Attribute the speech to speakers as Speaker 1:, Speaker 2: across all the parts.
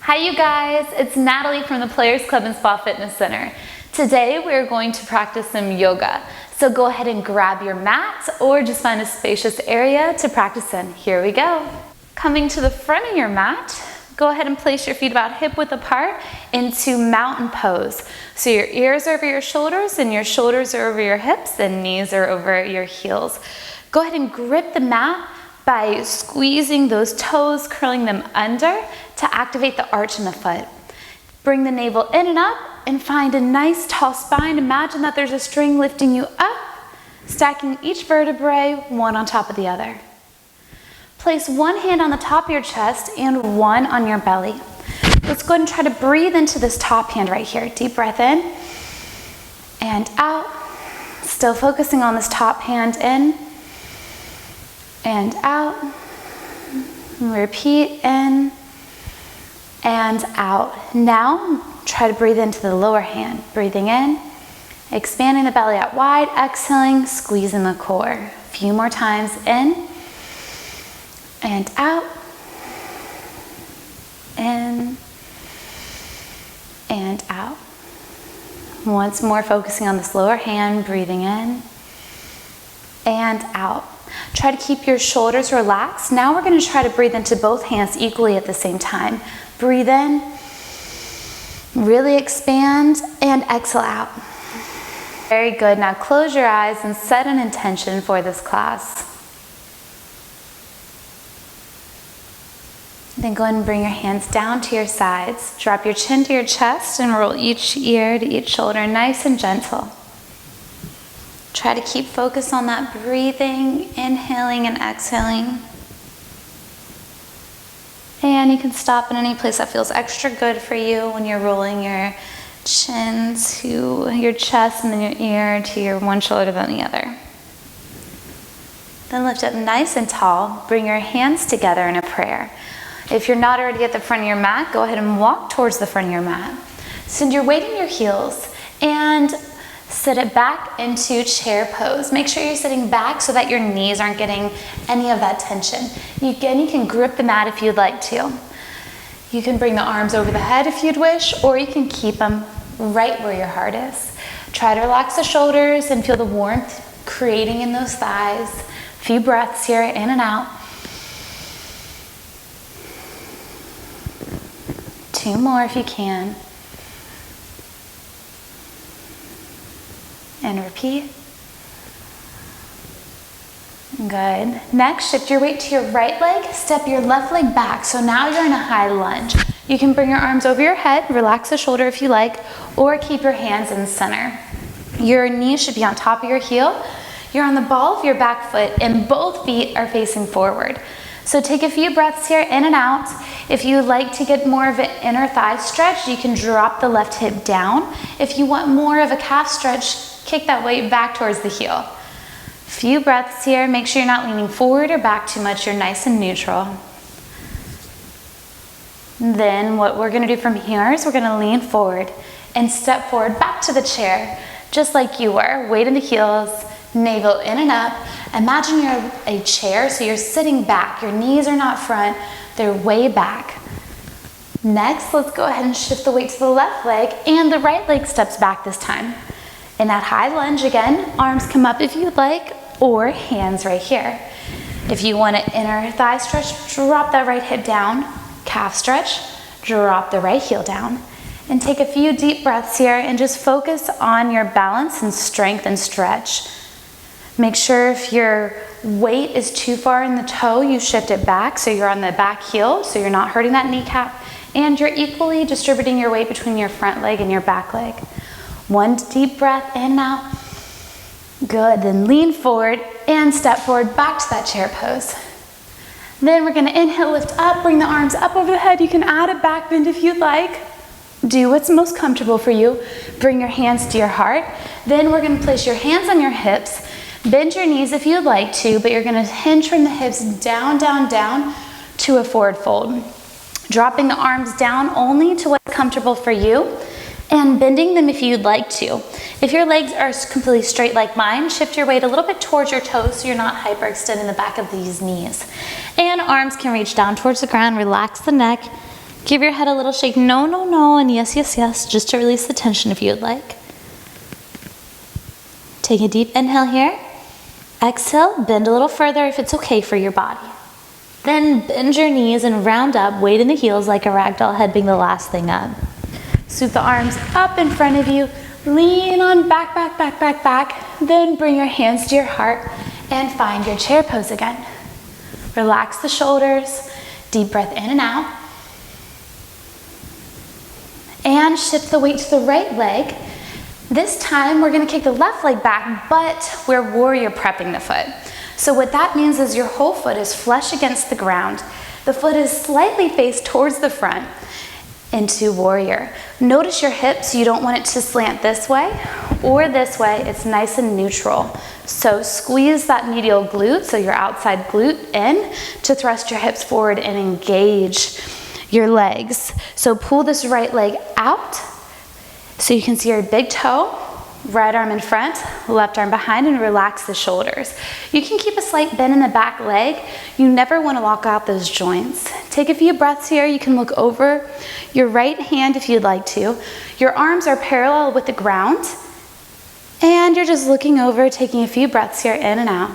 Speaker 1: Hi you guys, it's Natalie from the Players Club and Spa Fitness Center. Today we're going to practice some yoga. So go ahead and grab your mat or just find a spacious area to practice in. Here we go. Coming to the front of your mat, go ahead and place your feet about hip width apart into mountain pose. So your ears are over your shoulders and your shoulders are over your hips and knees are over your heels. Go ahead and grip the mat by squeezing those toes, curling them under to activate the arch in the foot. Bring the navel in and up and find a nice tall spine. Imagine that there's a string lifting you up, stacking each vertebrae one on top of the other. Place one hand on the top of your chest and one on your belly. Let's go ahead and try to breathe into this top hand right here. Deep breath in and out. Still focusing on this top hand in and out. Repeat in and out. Now try to breathe into the lower hand. Breathing in, expanding the belly out wide, exhaling, squeezing the core. A few more times in and out. In and out. Once more, focusing on this lower hand, breathing in and out. Try to keep your shoulders relaxed. Now we're going to try to breathe into both hands equally at the same time. Breathe in, really expand, and exhale out. Very good. Now close your eyes and set an intention for this class. Then go ahead and bring your hands down to your sides. Drop your chin to your chest and roll each ear to each shoulder, nice and gentle. Try to keep focus on that breathing, inhaling and exhaling. And you can stop in any place that feels extra good for you when you're rolling your chin to your chest and then your ear to your one shoulder then the other. Then lift up nice and tall. Bring your hands together in a prayer. If you're not already at the front of your mat, go ahead and walk towards the front of your mat. Send your weight in your heels and sit it back into chair pose. Make sure you're sitting back so that your knees aren't getting any of that tension. Again, you can grip the mat if you'd like to. You can bring the arms over the head if you'd wish, or you can keep them right where your heart is. Try to relax the shoulders and feel the warmth creating in those thighs. A few breaths here, in and out. 2 more if you can. And repeat. Good. Next, shift your weight to your right leg, step your left leg back. So now you're in a high lunge. You can bring your arms over your head, relax the shoulder if you like, or keep your hands in the center. Your knees should be on top of your heel. You're on the ball of your back foot and both feet are facing forward. So take a few breaths here, in and out. If you like to get more of an inner thigh stretch, you can drop the left hip down. If you want more of a calf stretch, kick that weight back towards the heel. Few breaths here. Make sure you're not leaning forward or back too much. You're nice and neutral. Then what we're going to do from here is we're going to lean forward and step forward back to the chair, just like you were. Weight in the heels, navel in and up. Imagine you're a chair, so you're sitting back. Your knees are not front, they're way back. Next, let's go ahead and shift the weight to the left leg, and the right leg steps back this time. In that high lunge again, arms come up if you'd like, or hands right here. If you want an inner thigh stretch, drop that right hip down. Calf stretch, drop the right heel down. And take a few deep breaths here and just focus on your balance and strength and stretch. Make sure if your weight is too far in the toe, you shift it back so you're on the back heel, so you're not hurting that kneecap, and you're equally distributing your weight between your front leg and your back leg. One deep breath in and out. Good, then lean forward and step forward back to that chair pose. Then we're gonna inhale, lift up, bring the arms up over the head. You can add a back bend if you'd like. Do what's most comfortable for you. Bring your hands to your heart. Then we're gonna place your hands on your hips. Bend your knees if you'd like to, but you're gonna hinge from the hips down, down, down to a forward fold. Dropping the arms down only to what's comfortable for you, and bending them if you'd like to. If your legs are completely straight like mine, shift your weight a little bit towards your toes so you're not hyperextending the back of these knees. And arms can reach down towards the ground, relax the neck, Give your head a little shake, no, no, no, and yes, yes, yes, just to release the tension if you'd like. Take a deep inhale here. Exhale, bend a little further if it's okay for your body. Then bend your knees and round up, weight in the heels like a ragdoll, head being the last thing up. Sweep the arms up in front of you, lean on back, back, back, back, back. Then bring your hands to your heart and find your chair pose again. Relax the shoulders, deep breath in and out. And shift the weight to the right leg. This time we're gonna kick the left leg back, but we're warrior prepping the foot. So what that means is your whole foot is flush against the ground. The foot is slightly faced towards the front into warrior. Notice your hips, you don't want it to slant this way or this way, it's nice and neutral. So squeeze that medial glute, so your outside glute in to thrust your hips forward and engage your legs. So pull this right leg out so you can see your big toe, right arm in front, left arm behind, and relax the shoulders. You can keep a slight bend in the back leg. You never want to lock out those joints. Take a few breaths here. You can look over your right hand if you'd like to. Your arms are parallel with the ground, and you're just looking over, taking a few breaths here in and out.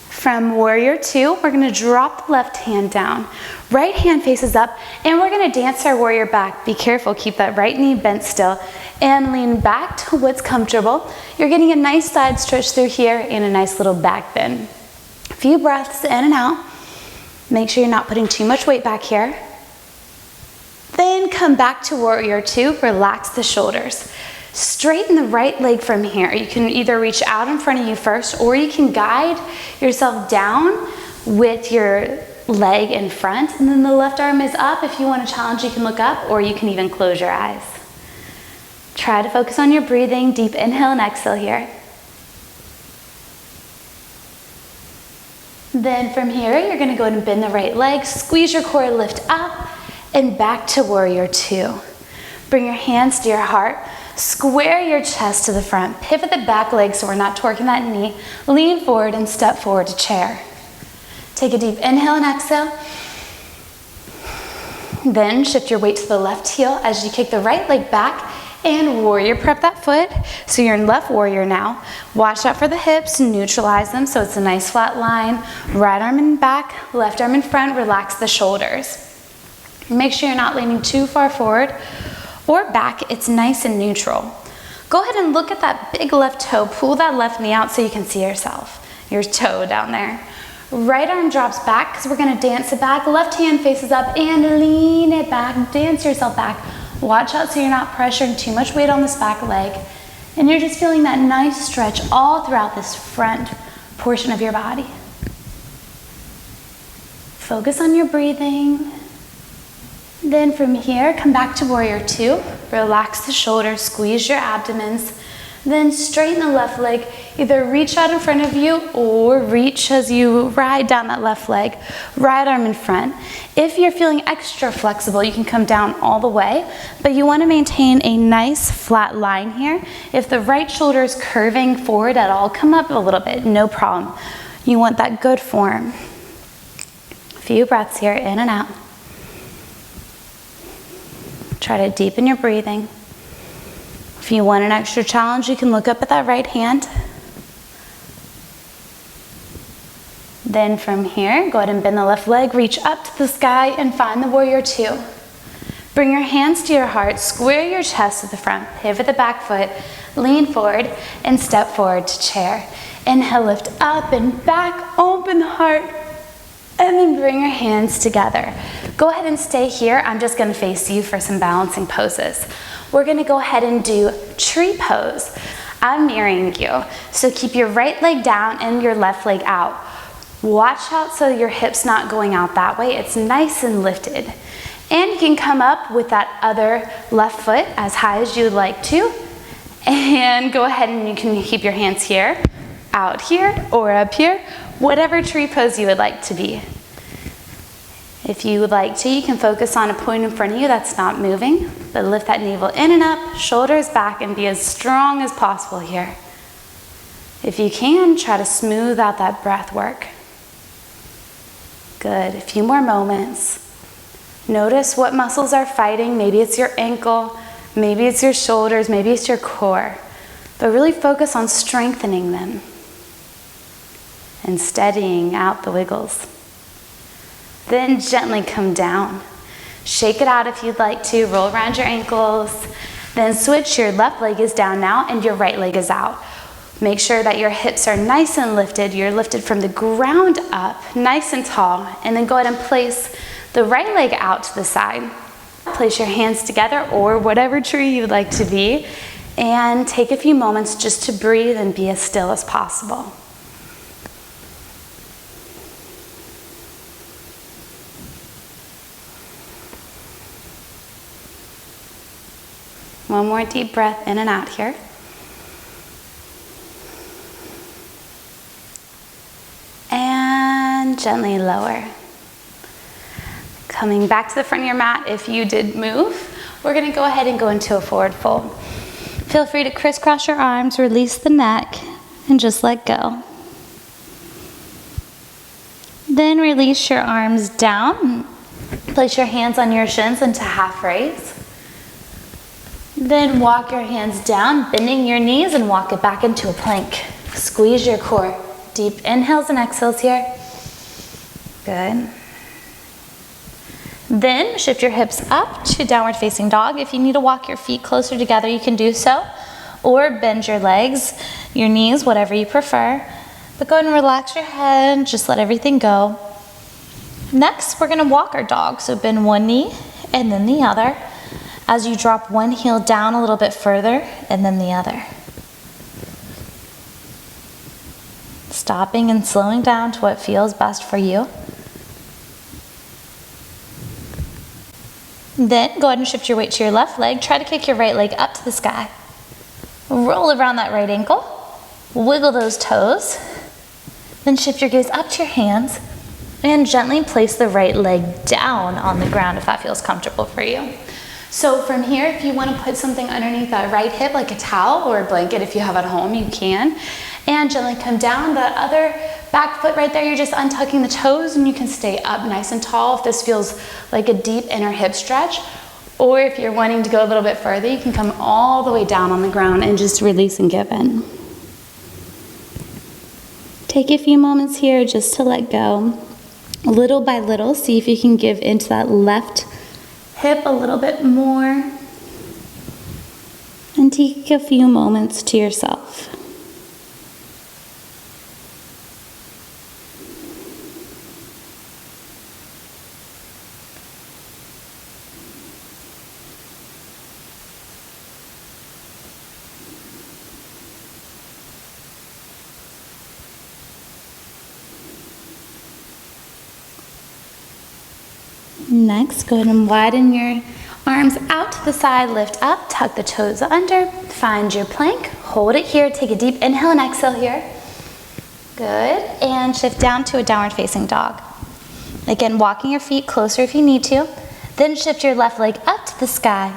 Speaker 1: From warrior two, we're gonna drop the left hand down. Right hand faces up, and we're gonna dance our warrior back. Be careful, keep that right knee bent still, and lean back to what's comfortable. You're getting a nice side stretch through here and a nice little back bend. A few breaths in and out. Make sure you're not putting too much weight back here. Then come back to warrior two, relax the shoulders. Straighten the right leg from here. You can either reach out in front of you first, or you can guide yourself down with your leg in front, and then the left arm is up. If you want a challenge, you can look up, or you can even close your eyes. Try to focus on your breathing. Deep inhale and exhale here. Then from here, you're gonna go ahead and bend the right leg, squeeze your core, lift up, and back to warrior two. Bring your hands to your heart. Square your chest to the front. Pivot the back leg so we're not torquing that knee. Lean forward and step forward to chair. Take a deep inhale and exhale. Then shift your weight to the left heel as you kick the right leg back and warrior prep that foot. So you're in left warrior now. Watch out for the hips, neutralize them so it's a nice flat line. Right arm in back, left arm in front, relax the shoulders. Make sure you're not leaning too far forward or back, it's nice and neutral. Go ahead and look at that big left toe. Pull that left knee out so you can see yourself, your toe down there. Right arm drops back because we're gonna dance it back. Left hand faces up and lean it back. Dance yourself back. Watch out so you're not pressuring too much weight on this back leg. And you're just feeling that nice stretch all throughout this front portion of your body. Focus on your breathing. Then from here, come back to warrior two. Relax the shoulders, squeeze your abdomens. Then straighten the left leg. Either reach out in front of you or reach as you ride down that left leg. Right arm in front. If you're feeling extra flexible, you can come down all the way, but you want to maintain a nice flat line here. If the right shoulder is curving forward at all, come up a little bit, no problem. You want that good form. A few breaths here, in and out. Try to deepen your breathing. If you want an extra challenge, you can look up at that right hand. Then from here, go ahead and bend the left leg, reach up to the sky and find the warrior two. Bring your hands to your heart, square your chest to the front, pivot the back foot, lean forward and step forward to chair. Inhale, lift up and back, open the heart, and then bring your hands together. Go ahead and stay here. I'm just gonna face you for some balancing poses. We're gonna go ahead and do tree pose. I'm mirroring you. So keep your right leg down and your left leg out. Watch out so your hip's not going out that way. It's nice and lifted. And you can come up with that other left foot as high as you would like to. And go ahead and you can keep your hands here, out here, or up here, whatever tree pose you would like to be. If you would like to, you can focus on a point in front of you that's not moving, but lift that navel in and up, shoulders back, and be as strong as possible here. If you can, try to smooth out that breath work. Good, a few more moments. Notice what muscles are fighting. Maybe it's your ankle, maybe it's your shoulders, maybe it's your core. But really focus on strengthening them and steadying out the wiggles. Then gently come down. Shake it out if you'd like to. Roll around your ankles. Then switch. Your left leg is down now and your right leg is out. Make sure that your hips are nice and lifted. You're lifted from the ground up, nice and tall. And then go ahead and place the right leg out to the side. Place your hands together or whatever tree you'd like to be. And take a few moments just to breathe and be as still as possible. One more deep breath in and out here. And gently lower. Coming back to the front of your mat, if you did move, we're going to go ahead and go into a forward fold. Feel free to crisscross your arms, release the neck, and just let go. Then release your arms down. Place your hands on your shins into half raise. Then walk your hands down, bending your knees, and walk it back into a plank. Squeeze your core. Deep inhales and exhales here. Good. Then shift your hips up to downward facing dog. If you need to walk your feet closer together, you can do so. Or bend your legs, your knees, whatever you prefer. But go ahead and relax your head, just let everything go. Next, we're gonna walk our dog. So bend one knee and then the other. As you drop one heel down a little bit further and then the other. Stopping and slowing down to what feels best for you. Then go ahead and shift your weight to your left leg. Try to kick your right leg up to the sky. Roll around that right ankle. Wiggle those toes. Then shift your gaze up to your hands and gently place the right leg down on the ground if that feels comfortable for you. So from here, if you want to put something underneath that right hip, like a towel or a blanket if you have at home, you can. And gently come down. That other back foot right there, you're just untucking the toes and you can stay up nice and tall if this feels like a deep inner hip stretch. Or if you're wanting to go a little bit further, you can come all the way down on the ground and just release and give in. Take a few moments here just to let go. Little by little, see if you can give into that left hip a little bit more. And take a few moments to yourself. Next, go ahead and widen your arms out to the side, lift up, tuck the toes under, find your plank, hold it here, take a deep inhale and exhale here. Good, and shift down to a downward facing dog. Again, walking your feet closer if you need to, then shift your left leg up to the sky.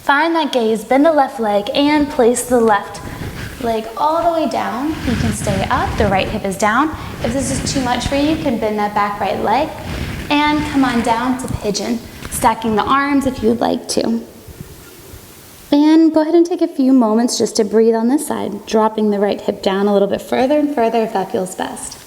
Speaker 1: Find that gaze, bend the left leg and place the left leg all the way down. You can stay up, the right hip is down. If this is too much for you, you can bend that back right leg. And come on down to pigeon, stacking the arms if you would like to. And go ahead and take a few moments just to breathe on this side, dropping the right hip down a little bit further and further if that feels best.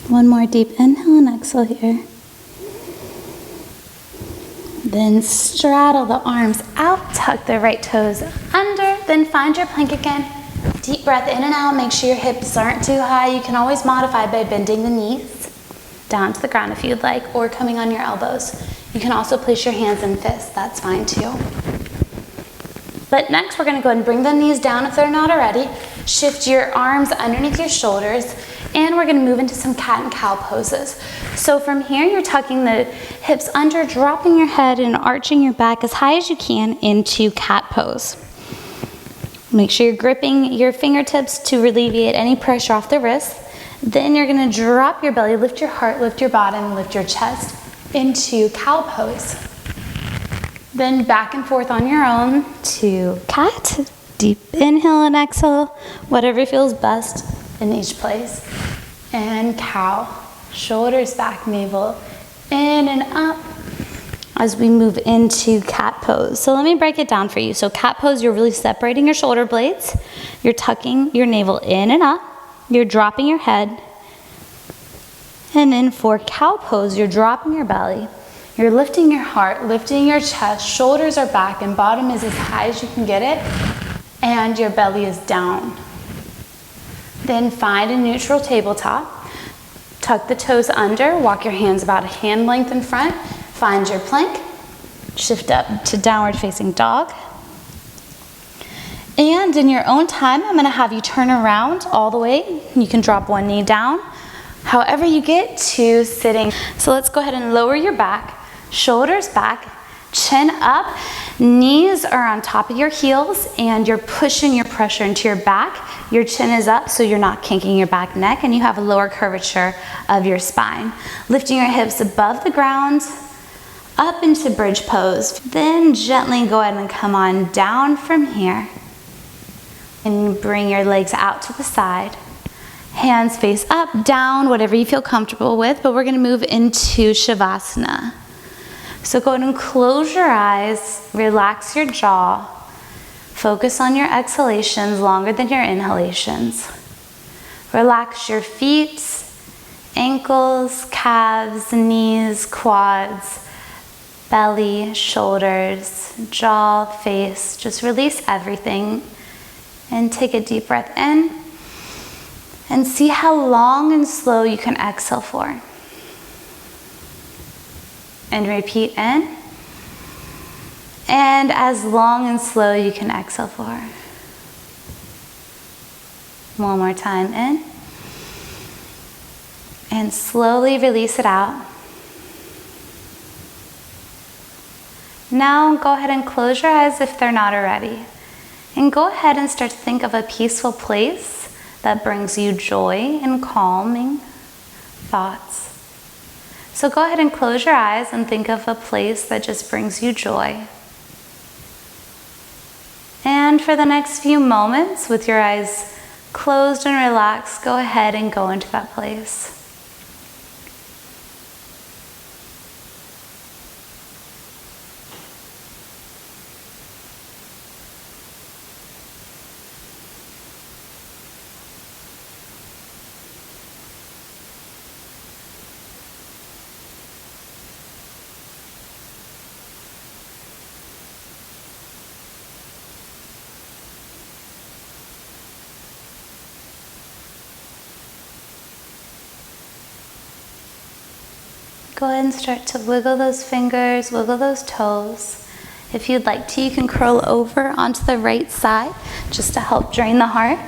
Speaker 1: One more deep inhale and exhale here. Then straddle the arms out, tuck the right toes under, then find your plank again. Deep breath in and out, make sure your hips aren't too high. You can always modify by bending the knees down to the ground if you'd like, or coming on your elbows. You can also place your hands in fists, that's fine too. But next we're gonna go ahead and bring the knees down if they're not already. Shift your arms underneath your shoulders, and we're gonna move into some cat and cow poses. So from here, you're tucking the hips under, dropping your head and arching your back as high as you can into cat pose. Make sure you're gripping your fingertips to alleviate any pressure off the wrists. Then you're gonna drop your belly, lift your heart, lift your bottom, lift your chest into cow pose. Then back and forth on your own to cat. Deep inhale and exhale, whatever feels best in each place. And cow, shoulders back, navel in and up as we move into cat pose. So let me break it down for you. So cat pose, you're really separating your shoulder blades. You're tucking your navel in and up. You're dropping your head. And then for cow pose, you're dropping your belly. You're lifting your heart, lifting your chest. Shoulders are back and bottom is as high as you can get it. And your belly is down. Then find a neutral tabletop. Tuck the toes under, walk your hands about a hand length in front. Find your plank. Shift up to downward facing dog. And in your own time, I'm gonna have you turn around all the way. You can drop one knee down. However you get to sitting. So let's go ahead and lower your back, shoulders back, chin up, knees are on top of your heels, and you're pushing your pressure into your back. Your chin is up so you're not kinking your back neck, and you have a lower curvature of your spine. Lifting your hips above the ground, up into bridge pose. Then gently go ahead and come on down from here. And bring your legs out to the side. Hands face up, down, whatever you feel comfortable with, but we're gonna move into Shavasana. So go ahead and close your eyes, relax your jaw. Focus on your exhalations longer than your inhalations. Relax your feet, ankles, calves, knees, quads, belly, shoulders, jaw, face. Just release everything and take a deep breath in and see how long and slow you can exhale for. And repeat in. And as long and slow you can exhale for. One more time in. And slowly release it out. Now go ahead and close your eyes if they're not already. And go ahead and start to think of a peaceful place that brings you joy and calming thoughts. So go ahead and close your eyes and think of a place that just brings you joy. And for the next few moments, with your eyes closed and relaxed, go ahead and go into that place. Go ahead and start to wiggle those fingers, wiggle those toes. If you'd like to, you can curl over onto the right side just to help drain the heart.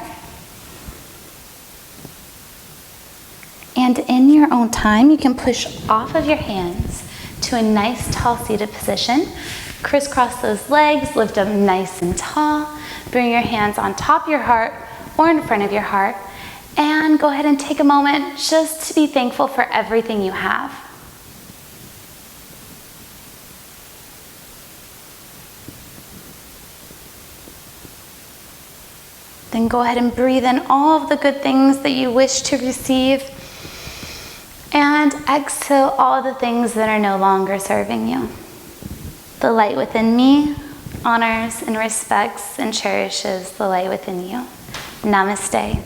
Speaker 1: And in your own time, you can push off of your hands to a nice tall seated position. Crisscross those legs, lift up nice and tall. Bring your hands on top of your heart or in front of your heart. And go ahead and take a moment just to be thankful for everything you have. Then go ahead and breathe in all of the good things that you wish to receive. And exhale all the things that are no longer serving you. The light within me honors and respects and cherishes the light within you. Namaste.